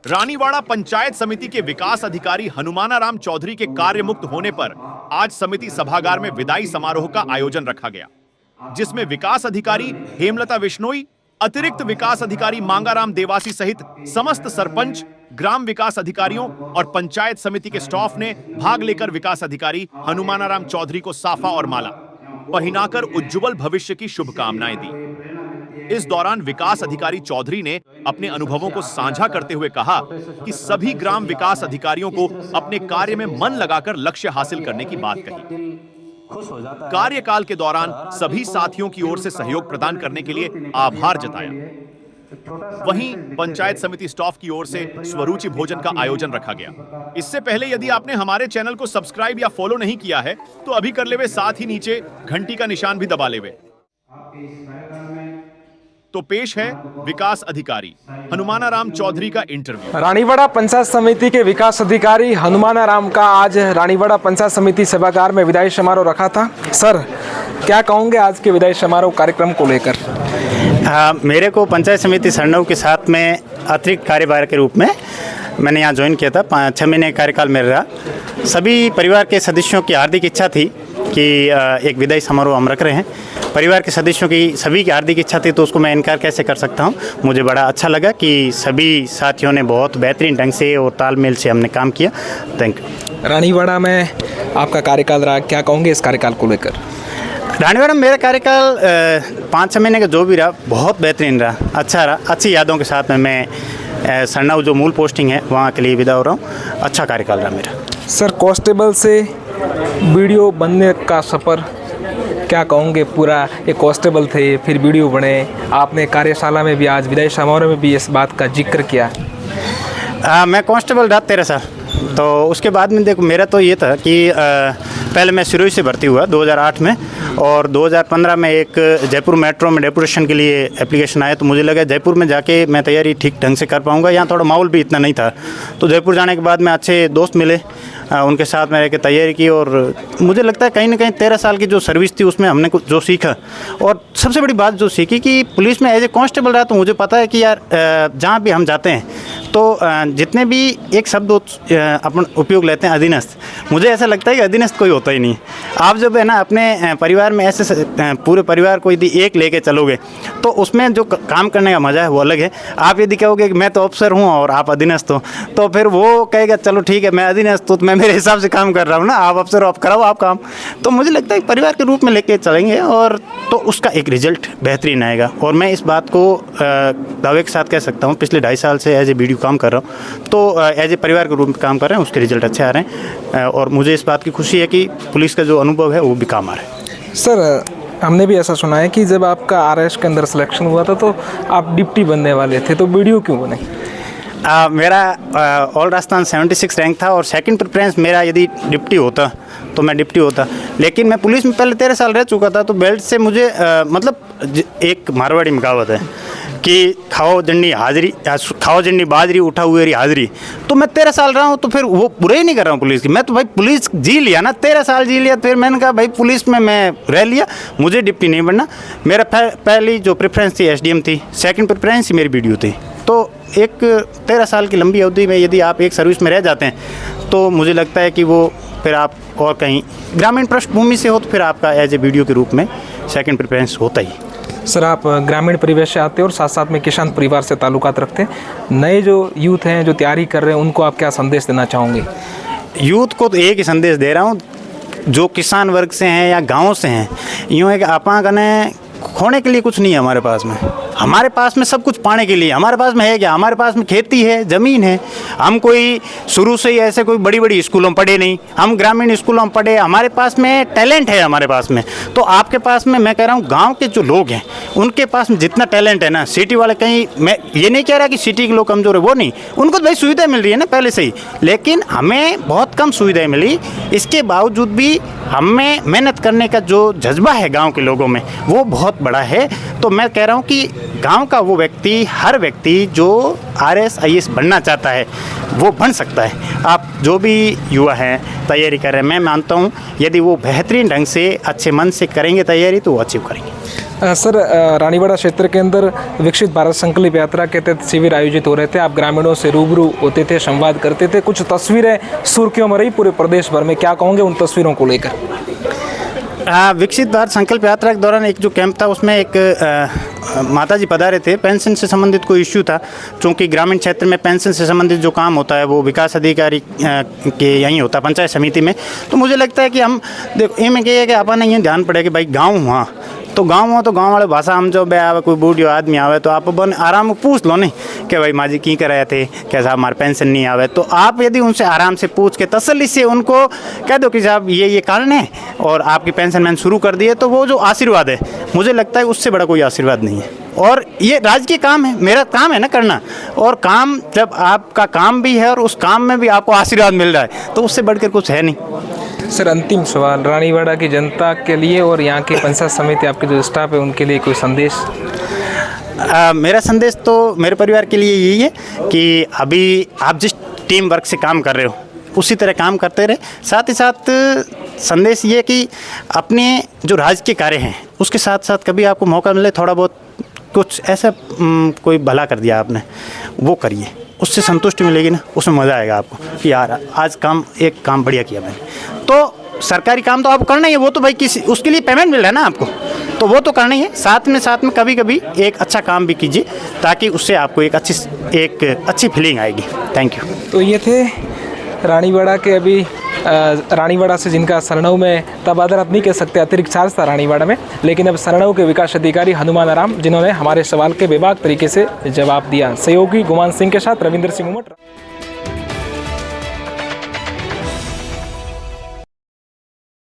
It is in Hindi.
रानीवाड़ा पंचायत समिति के विकास अधिकारी हनुमानाराम चौधरी के कार्य मुक्त होने पर आज समिति सभागार में विदाई समारोह का आयोजन रखा गया, जिसमें विकास अधिकारी हेमलता विश्नोई, अतिरिक्त विकास अधिकारी मांगाराम देवासी सहित समस्त सरपंच, ग्राम विकास अधिकारियों और पंचायत समिति के स्टाफ ने भाग लेकर विकास अधिकारी हनुमानाराम चौधरी को साफा और माला पहनाकर उज्जवल भविष्य की शुभकामनाएं दी। इस दौरान विकास अधिकारी चौधरी ने अपने अनुभवों को साझा करते हुए कहा कि सभी ग्राम विकास अधिकारियों को अपने कार्य में मन लगाकर लक्ष्य हासिल करने की बात कही। कार्यकाल के दौरान सभी साथियों की ओर से सहयोग प्रदान करने के लिए आभार जताया। वहीं पंचायत समिति स्टाफ की ओर से स्वरूचि भोजन का आयोजन रखा गया। इससे पहले यदि आपने हमारे चैनल को सब्सक्राइब या फॉलो नहीं किया है तो अभी कर लेवे, साथ ही नीचे घंटी का निशान भी दबा लेवे। तो पेश है विकास अधिकारी हनुमानाराम चौधरी का इंटरव्यू। रानीवाड़ा पंचायत समिति के विकास अधिकारी हनुमानाराम का आज रानीवाड़ा पंचायत समिति सभागार में विदाई समारोह रखा था। सर, क्या कहोगे आज के विदाई समारोह कार्यक्रम को लेकर? मेरे को पंचायत समिति सरनऊ के साथ में अतिरिक्त कार्यभार के रूप में मैंने यहाँ ज्वाइन किया था। 5-6 महीने कार्यकाल में रहा। सभी परिवार के सदस्यों की हार्दिक इच्छा थी कि एक विदाई समारोह हम रख रहे हैं। परिवार के सदस्यों की सभी की हार्दिक इच्छा थी, तो उसको मैं इनकार कैसे कर सकता हूँ। मुझे बड़ा अच्छा लगा कि सभी साथियों ने बहुत बेहतरीन ढंग से और तालमेल से हमने काम किया। Thank you. रानीवाड़ा में आपका कार्यकाल रहा, क्या कहोगे इस कार्यकाल को लेकर? रानीवाड़ा में मेरा कार्यकाल 5-6 महीने का जो भी रहा बहुत बेहतरीन रहा, अच्छा रहा। अच्छी यादों के साथ में मैं सरनऊ जो मूल पोस्टिंग है वहाँ के लिए विदा हो रहा हूँ। अच्छा कार्यकाल रहा मेरा। सर, कांस्टेबल से वीडियो बनने का सफ़र क्या कहोगे? पूरा एक कांस्टेबल थे, फिर वीडियो बने, आपने कार्यशाला में भी आज विदाई समारोह में भी इस बात का जिक्र किया। मैं कांस्टेबल रहा 13 साल। तो उसके बाद में देखो, मेरा तो ये था कि पहले मैं सिरोही से भर्ती हुआ 2008 में, और 2015 में एक जयपुर मेट्रो में डेपुटेशन के लिए एप्लीकेशन आया। तो मुझे लगा जयपुर में जाके मैं तैयारी ठीक ढंग से कर पाऊँगा। यहाँ थोड़ा माहौल भी इतना नहीं था। तो जयपुर जाने के बाद में अच्छे दोस्त मिले, उनके साथ में रह के तैयारी की, और मुझे लगता है कहीं ना कहीं 13 साल की जो सर्विस थी उसमें हमने कुछ जो सीखा, और सबसे बड़ी बात जो सीखी कि पुलिस में एज ए कांस्टेबल रहा तो मुझे पता है कि यार जहाँ भी हम जाते हैं तो जितने भी एक शब्द अपन उपयोग लेते हैं अधीनस्थ, मुझे ऐसा लगता है कि अधीनस्थ कोई होता ही नहीं। आप जब है ना अपने परिवार में ऐसे पूरे परिवार को यदि एक लेके चलोगे तो उसमें जो काम करने का मज़ा है वो अलग है। आप यदि कहोगे कि मैं तो अफसर हूँ और आप अधीनस्थ हो, तो फिर वो कहेगा चलो ठीक है मैं अधीनस्थ हूँ तो मैं मेरे हिसाब से काम कर रहा हूँ ना, आप अफसर हो आप कराओ आप काम। तो मुझे लगता है परिवार के रूप में लेके चलेंगे और तो उसका एक रिजल्ट बेहतरीन आएगा। और मैं इस बात को दावे के साथ कह सकता हूँ, पिछले 2.5 साल से एज ए वीडियो काम कर रहा हूँ, तो एज ए परिवार के रूप में काम कर रहे हैं, उसके रिजल्ट अच्छे आ रहे हैं। और मुझे इस बात की खुशी है कि पुलिस का जो अनुभव है वो भी काम आ रहा है। सर, हमने भी ऐसा सुना है कि जब आपका RS के अंदर सिलेक्शन हुआ था तो आप डिप्टी बनने वाले थे, तो वीडियो क्यों बने? मेरा ऑल राजस्थान 76 रैंक था, और सेकंड प्रेफरेंस मेरा यदि डिप्टी होता तो मैं डिप्टी होता। लेकिन मैं पुलिस में पहले 13 साल रह चुका था, तो बेल्ट से मुझे मतलब एक मारवाड़ी में कहावत है कि खाओ जन्नी बाजरी उठा हुए हाजिरी। तो मैं 13 साल रहा हूँ, तो फिर वो बुरा ही नहीं कर रहा हूँ पुलिस की। मैं तो भाई पुलिस जी लिया ना, 13 साल जी लिया, फिर मैंने कहा भाई पुलिस में मैं रह लिया, मुझे डिप्टी नहीं बनना। मेरा पहली जो प्रेफरेंस थी SDM थी, सेकंड प्रेफरेंस ही मेरी BDO थी। तो एक 13 साल की लंबी अवधि में यदि आप एक सर्विस में रह जाते हैं तो मुझे लगता है कि वो फिर आप और कहीं ग्रामीण पृष्ठभूमि से हो तो फिर आपका एज ए BDO के रूप में सेकंड प्रेफरेंस होता ही। सर, आप ग्रामीण परिवेश से आते हैं और साथ साथ में किसान परिवार से ताल्लुकात रखते हैं। नए जो यूथ हैं जो तैयारी कर रहे हैं उनको आप क्या संदेश देना चाहोगे? यूथ को तो एक ही संदेश दे रहा हूँ, जो किसान वर्ग से हैं या गाँव से हैं, यूँ है कि आपा कने खोने के लिए कुछ नहीं है हमारे पास में। हमारे पास में सब कुछ पाने के लिए हमारे पास में है क्या? हमारे पास में खेती है, ज़मीन है। हम कोई शुरू से ही ऐसे कोई बड़ी बड़ी स्कूलों में पढ़े नहीं, हम ग्रामीण स्कूलों में पढ़े। हमारे पास में टैलेंट है हमारे पास में। तो आपके पास में मैं कह रहा हूँ गांव के जो लोग हैं उनके पास में जितना टैलेंट है ना, सिटी वाले कहीं, मैं ये नहीं कह रहा कि सिटी के लोग कमज़ोर है, वो नहीं, उनको तो भाई सुविधाएँ मिल रही है ना पहले से ही, लेकिन हमें बहुत कम सुविधाएँ मिली। इसके बावजूद भी हमें मेहनत करने का जो जज्बा है गाँव के लोगों में वो बहुत बड़ा है। तो मैं कह रहा हूँ कि गांव का वो व्यक्ति, हर व्यक्ति जो RS IAS बनना चाहता है वो बन सकता है। आप जो भी युवा हैं तैयारी कर रहे हैं, मैं मानता हूँ यदि वो बेहतरीन ढंग से अच्छे मन से करेंगे तैयारी तो वो अचीव करेंगे। सर, रानीवाड़ा क्षेत्र के अंदर विकसित भारत संकल्प यात्रा के तहत शिविर आयोजित हो रहे थे। आप ग्रामीणों से रूबरू होते थे, संवाद करते थे। कुछ तस्वीरें सुर्खियों में रही पूरे प्रदेश भर में, क्या कहोगे उन तस्वीरों को लेकर? विकसित भारत संकल्प यात्रा के दौरान एक जो कैंप था उसमें एक माताजी पधारे थे। पेंशन से संबंधित कोई इश्यू था, क्योंकि ग्रामीण क्षेत्र में पेंशन से संबंधित जो काम होता है वो विकास अधिकारी के यहीं होता है, पंचायत समिति में। तो मुझे लगता है कि हम देखो ये में कि अपन ये ध्यान पड़े कि भाई गाँव हुआ तो गाँव हुआ तो गाँव वाले भाषा हम जो बे आवे, कोई बूढ़ियो आदमी आवे तो आप बन आराम में पूछ लो नहीं कि भाई माँ जी की कराए थे, कैसा हमारे पेंशन नहीं आवे। तो आप यदि उनसे आराम से पूछ के तसल्ली से उनको कह दो कि साहब ये कारण है और आपकी पेंशन मैंने शुरू कर दी है, तो वो जो आशीर्वाद है मुझे लगता है उससे बड़ा कोई आशीर्वाद नहीं है। और ये राजकीय काम है, मेरा काम है ना करना, और काम जब आपका काम भी है और उस काम में भी आपको आशीर्वाद मिल रहा है तो उससे बढ़कर कुछ है नहीं। सर, अंतिम सवाल, रानीवाड़ा की जनता के लिए और यहाँ की पंचायत समिति आपके जो स्टाफ है उनके लिए कोई संदेश? मेरा संदेश तो मेरे परिवार के लिए यही है कि अभी आप जिस टीम वर्क से काम कर रहे हो उसी तरह काम करते रहे। साथ ही साथ संदेश ये कि अपने जो राजकीय कार्य हैं उसके साथ साथ कभी आपको मौका मिले थोड़ा बहुत कुछ ऐसा कोई भला कर दिया आपने, वो करिए, उससे संतुष्टि मिलेगी ना, उसमें मज़ा आएगा आपको कि यार आज एक काम बढ़िया किया मैंने। तो सरकारी काम तो आपको करना ही है, वो तो भाई किसी उसके लिए पेमेंट मिल रहा है ना आपको, तो वो तो करना ही है। साथ में कभी कभी एक अच्छा काम भी कीजिए ताकि उससे आपको एक अच्छी फीलिंग आएगी। Thank you. तो ये थे रानीवाड़ा के, अभी रानीवाड़ा से जिनका सरनऊ में तबादला नहीं कह सकते, अतिरिक्त चार्ज था रानीवाड़ा में, लेकिन अब सरनऊ के विकास अधिकारी हनुमान आराम, जिन्होंने हमारे सवाल के बेबाक तरीके से जवाब दिया। सहयोगी गुमान सिंह के साथ रविंद्र सिंह उमट।